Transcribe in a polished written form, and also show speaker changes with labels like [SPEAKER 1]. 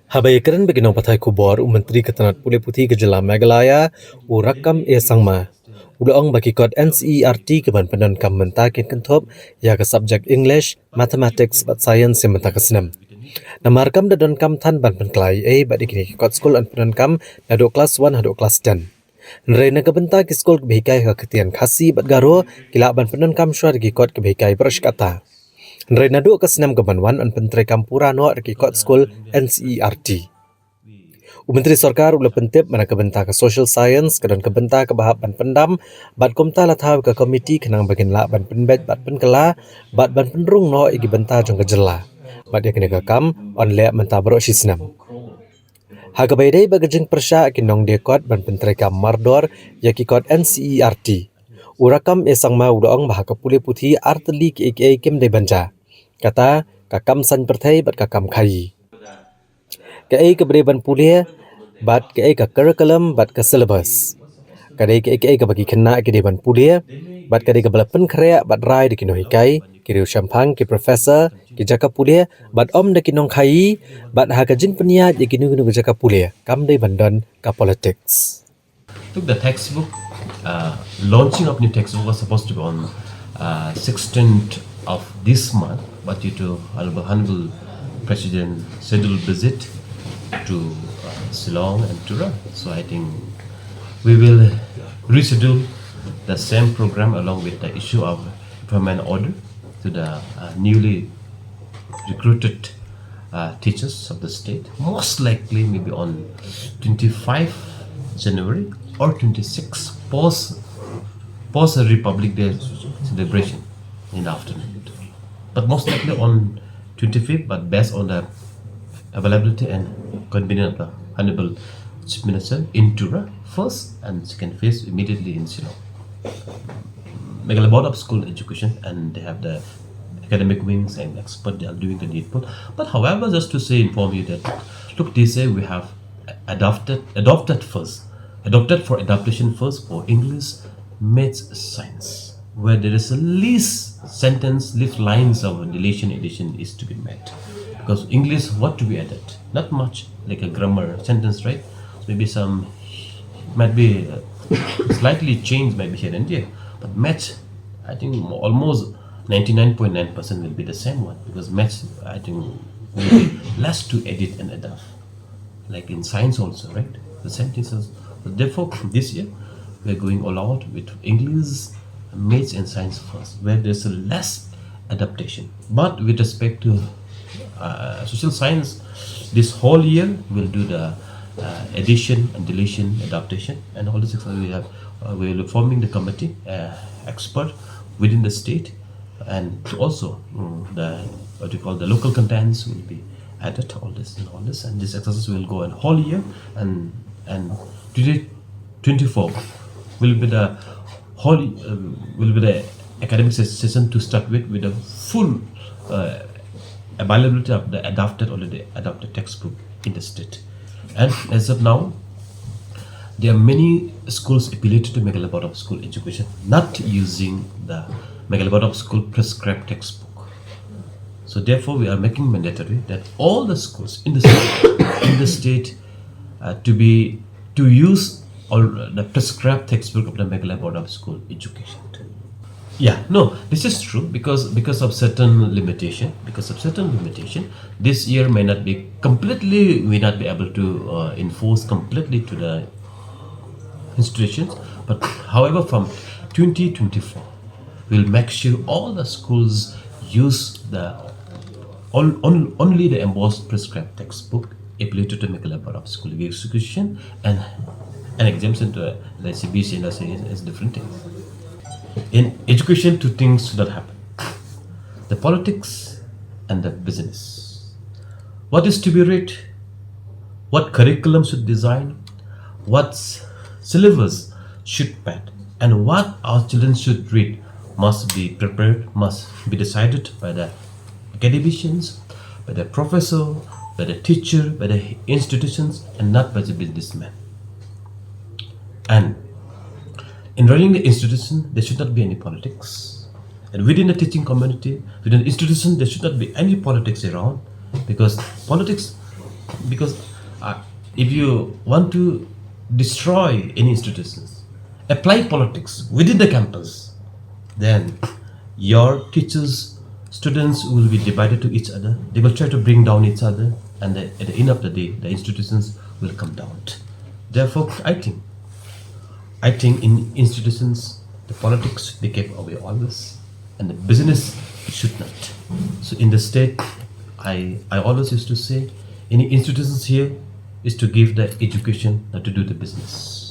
[SPEAKER 1] Habaikan beginong pathai kubor Menteri Ketanat Pulih Putih Gejala Meghalaya Rakkam sangma. Udaong bagi kod NCERT keban Pyntreikam mentakin kentop ya ke subjek English, Mathematics bat Science yang mentak kesenam. Namarkam dadon kam tan ban penklai bat ikini kod Skul an Pyntreikam Naduh kelas 1 haduk kelas 10. Nrena kebentak Skul kebehikai keketian khasi bat garo kila ban Pyntreikam syar gi kod kebehikai berskata. Naduh kesenam kebanwan an Pyntreikam pura no reki kod Skul NCERT. Menteri Sarkar ula pentip mana kebenta ke social science kedan kebenta ke bahap ban pendam bat komta lathaw ke komiti kenang bagin la ban penbet bat penkela bat ban penrung no igi benta jong kejela bat ya kena kam on le menta bro sisnam ha kebaidai bagajeng persya kinong dekot ban Pyntreikam mardor ya kikot NCERT Rakkam sangma udaong bah ke Pulih Putih arteli ke kim de banja kata kakam san perthai bat kakam khai ke kebereban pulih bat ke curriculum bat ke syllabus kadai ke bagi kena ke deban pulih bat kadai ke balapan khrea bat rai de kino hikai kiriu syampang ke professor ke jaka pulih bat om de kinong khai bat ha kajing peniat ye kinu jaka pulih kam dei bandon ka politics.
[SPEAKER 2] Look, the textbook launching of new textbook was supposed to be on 16th of this month, but due to Honorable President scheduled visit to Shillong and Tura, so I think we will reschedule the same program along with the issue of permanent order to the newly recruited teachers of the state. Most likely, maybe on 25 January or 26 post Republic Day celebration in the afternoon. But most likely on 25th, but based on the availability and convenience of the Honorable Chief Minister in Tura first and second phase immediately in Shillong. Meghalaya Board of School Education, and they have the academic wings and expert, they are doing the needful. But however, just to say, inform you that look, they say we have adopted for adaptation first for English, Maths, Science, where there is a least sentence, least lines of deletion addition is to be met. Because English, what to be added? Not much, like a grammar sentence, right? So maybe some might be slightly changed, maybe here and there. But maths, I think almost 99.9% will be the same one, because maths, I think, will be less to edit and adapt. Like in science also, right? The same thing. So therefore, this year we are going all out with English, maths, and science first, where there's a less adaptation. But with respect to social science, this whole year we'll do the addition and deletion, adaptation, and all this. We will forming the committee expert within the state, and also the what you call the local contents will be added. All this, and this exercise will go a whole year, and today 24 will be the whole will be the academic session to start with a full availability of the already adopted textbook in the state. And as of now, there are many schools affiliated to Meghalaya Board of School Education not using the Meghalaya Board of School prescribed textbook. So therefore, we are making mandatory that all the schools in the state to use all the prescribed textbook of the Meghalaya Board of School Education. Yeah, no, this is true because of certain limitation. This year may not be able to enforce completely to the institutions. But however, from 2024, we'll make sure all the schools use only the embossed prescribed textbook affiliated to Meghalaya Board of School Education, and an exemption to the CBC industry is different thing. In education, two things should not happen: the politics and the business. What is to be read, what curriculum should design, what syllabus should pad, and what our children should read must be prepared, must be decided by the academicians, by the professor, by the teacher, by the institutions, and not by the businessman. And in running the institution, there should not be any politics. And within the teaching community, within the institution, there should not be any politics around, because politics because if you want to destroy any institutions, apply politics within the campus, then your teachers, students will be divided to each other. They will try to bring down each other, and at the end of the day, the institutions will come down. Therefore, I think in institutions, the politics they keep away always, and the business should not. So in the state, I always used to say, any institutions here is to give the education, not to do the business.